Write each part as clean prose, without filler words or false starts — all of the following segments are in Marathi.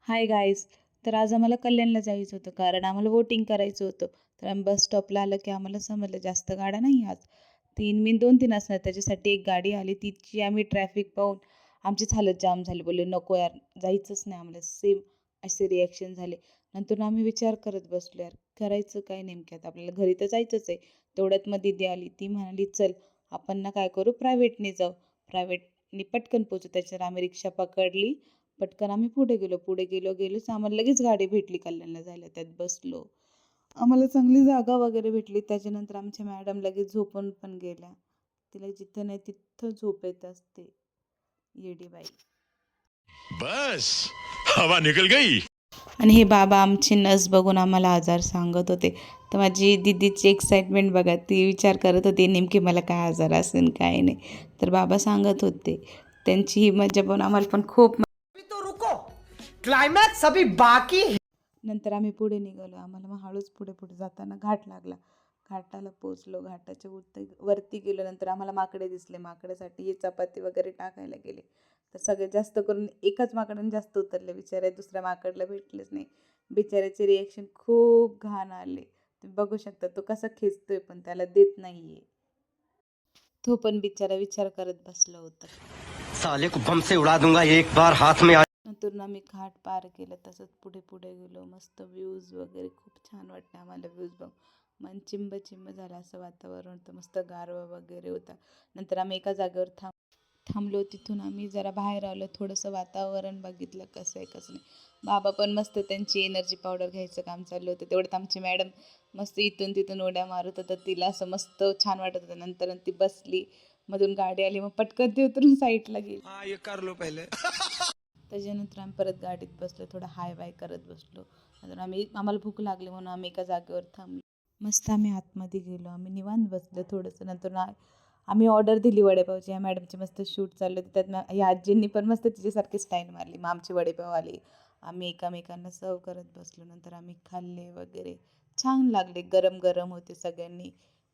Hi guys. तर आज आम्हाला कल्याणला जायचं होतं कारण आम्हाला वोटिंग करायचं होतं. तर आम्ही बस स्टॉपला आलं की आम्हाला समजलं जास्त गाड्या नाही आज. 2-3 असणार, त्याच्यासाठी एक गाडी आली. तिची आम्ही ट्रॅफिक पाहून आमचीच हालत जाम झाली. बोलले नको यार, जायचंच नाही आम्हाला. सेम असे रिॲक्शन झाले. नंतर आम्ही विचार करत बसलो, यार करायचं काय नेमक्यात, आपल्याला घरी तर जायचंच आहे. तेवढ्यात मग दीदी आली. ती म्हणाली चल आपण ना काय करू, प्रायव्हेटने जाऊ. प्रायव्हेटने पटकन पोचू. त्याच्यावर आम्ही रिक्षा पकडली. पटकन आम्ही पुढे गेलोच आम्हाला लगेच गाडी भेटली कल्याणला जायला. त्यात बसलो. आम्हाला चांगली जागा वगैरे भेटली. त्याच्यानंतर आमच्या मॅडम लगेच झोपून पण गेल्या. तिला जिथं नाही तिथं झोप येत असते, येडी बाई. बस हवा निकल गई. आणि हे बाबा आमची नस बघून आम्हाला आजार सांगत होते. तर माझी दीदीची एक्साइटमेंट बघा, ती विचार करत होती नेमकी मला काय आजार असेल काय नाही. तर बाबा सांगत होते. त्यांची ही मजा पण आम्हाला पण खूप. तो रुको, क्लाइमॅक्स अभी बाकी है. नंतर आम्ही पुढे निघालो. आम्हाला मग हळूच पुढे जाताना घाट लागला. घाटाला पोचलो. घाटाच्या वरती गेलो. नंतर आम्हाला माकडे दिसले. माकडासाठी हे चपाती वगैरे टाकायला गेले. तर सगळ्यात जास्त करून एकाच माकडाने जास्त उतरले बिचारे. दुसऱ्या माकडला भेटलेच नाही. बिचाऱ्याचे रिॲक्शन खूप घाण आले. तुम्ही बघू शकता तो कसा खेचतोय पण त्याला देत नाहीये. तो पण बिचारा विचार करत बसला होता. साले को बम से उड़ा दूंगा एक बार हाथ में. नंतर आम्ही घाट पार केलं. तसंच पुढे गेलो. मस्त व्ह्यूज वगैरे खूप छान वाटतं आम्हाला. व्ह्यूज बघ मन चिंब झालं असं वातावरण होतं. मस्त गारवा वगैरे होता. नंतर आम्ही एका जागेवर थांबलो. तिथून आम्ही जरा बाहेर आलो. थोडंसं वातावरण बघितलं कसं आहे कसं नाही. बाबा पण मस्त त्यांची एनर्जी पावडर घ्यायचं काम चाललं होतं. तेवढ्यात आमची मॅडम मस्त इथून तिथून उड्या मारत होतं. तिला असं मस्त छान वाटत होतं. नंतर ती बसली. मधून गाडी आली. मग पटकन ती उतरून साईडला गेली. ये कर लो पहले. त्याच्यानंतर आम्ही परत गाडीत बसलो. थोडं हाय बाय करत बसलो. नंतर आम्हाला भूक लागली म्हणून आम्ही एका जागेवर थांबलो. मस्त आम्ही आतमध्ये गेलो. आम्ही निवांत बसलो थोडंसं. नंतर आम्ही ऑर्डर दिली वडेपावची. या मॅडमचे मस्त शूट चाललं होतं. त्यात या आजींनी पण मस्त तिच्यासारखी स्टाईल मारली. मग आमचे वडेपाव आले. आम्ही एकामेकांना सर्व करत बसलो. नंतर आम्ही खाल्ले वगैरे. छान लागले. गरम गरम होते. सगळ्यांनी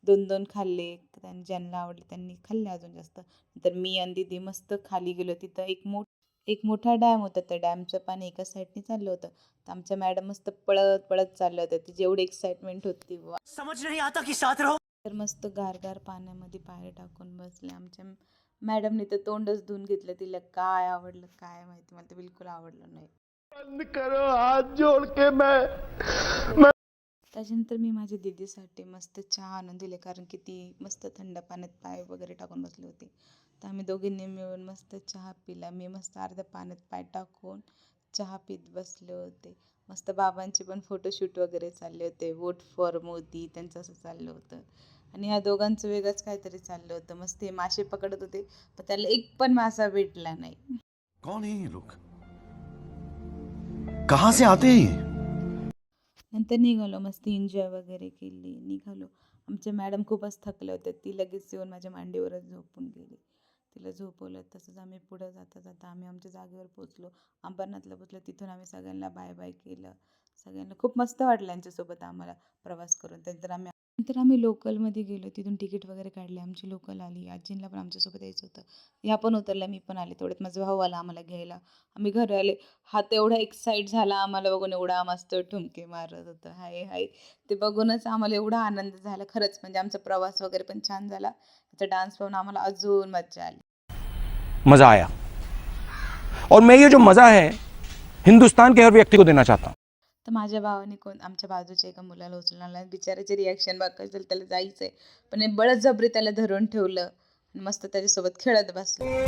2-2 खाल्ले. त्यांनी ज्यांना आवडले त्यांनी खाल्ले अजून जास्त. नंतर मी आणि दीदी मस्त खाली गेलो. तिथं एक मोठा डॅम होता. त्या डॅमचं पाणी एका साईडने चाललं होतं. तर आमच्या मॅडम मस्त पळत चालल्या होत्या. तिची एवढी एक्साइटमेंट होती. समझ नहीं आता कि साथ रहो. तर मस्त गार पाण्यामध्ये पाय टाकून बसले. आमच्या मॅडमने तर तोंडच धुवून घेतलं. तिला काय आवडलं काय माहिती, मला तर बिलकुल आवडलं नाही. बंद करो हाथ जोड़ के त्याच्यानंतर मी माझ्या दीदीसाठी मस्त चहा आणून दिले कारण की ती मस्त थंड पाण्यात पाय वगैरे टाकून बसली होती. तर आम्ही दोघींनी मिळून मस्त चहा पिला. मी मस्त अर्ध्या पाण्यात पाय टाकून चहा पीत बसले होते. मस्त बाबांचे पण फोटोशूट वगैरे चालले होते. वोट फॉर मोदी त्यांचं असं चाललं होतं. आणि ह्या दोघांचं वेगळंच काहीतरी चाललं होतं. मस्त हे मासे पकडत होते पण त्याला एक पण मासा भेटला नाही. कौन है ये लोग, कहाँ से आते हैं? नंतर निघालो. मस्त एन्जॉय वगैरे केली. निघालो. आमच्या मॅडम खूपच थकल्या होत्या. ती लगेच येऊन माझ्या मांडीवरच झोपून गेली. तिला झोपवलं. तसंच आम्ही पुढं जाता आम्ही आमच्या जागेवर पोचलो. अंबरनाथला पोचलो. तिथून आम्ही सगळ्यांना बाय बाय केलं. सगळ्यांना खूप मस्त वाटलं यांच्यासोबत आम्हाला प्रवास करून. नंतर आम्ही लोकलमध्ये गेलो. तिथून तिकीट वगैरे काढले. आमची लोकल आली. आजींना पण आमच्यासोबत यायचं होतं. ह्या पण उतरल्या. मी पण आले. तेवढ्यात माझा भाऊ आला आम्हाला घ्यायला. आम्ही घरी आले. हा तेवढा एक्साईट झाला आम्हाला बघून. एवढा मस्त ठुमके मारत होता. हाय हाय. ते बघूनच आम्हाला एवढा आनंद झाला. खरंच म्हणजे आमचा प्रवास वगैरे पण छान झाला. त्याचा डान्स पाहून आम्हाला अजून मजा आली. मज़ा आया और मैं ये जो मज़ा है हिंदुस्तान के हर व्यक्ति को देना चाहता हूँ. तर माझ्या भावाने आमच्या बाजूच्या एका मुलाला उचलून आणला. बिचाराचे रिॲक्शन बघायचं, त्याला जायचंय पण हे बळजबरी त्याला धरून ठेवलं आणि मस्त त्याच्यासोबत खेळत बसलं.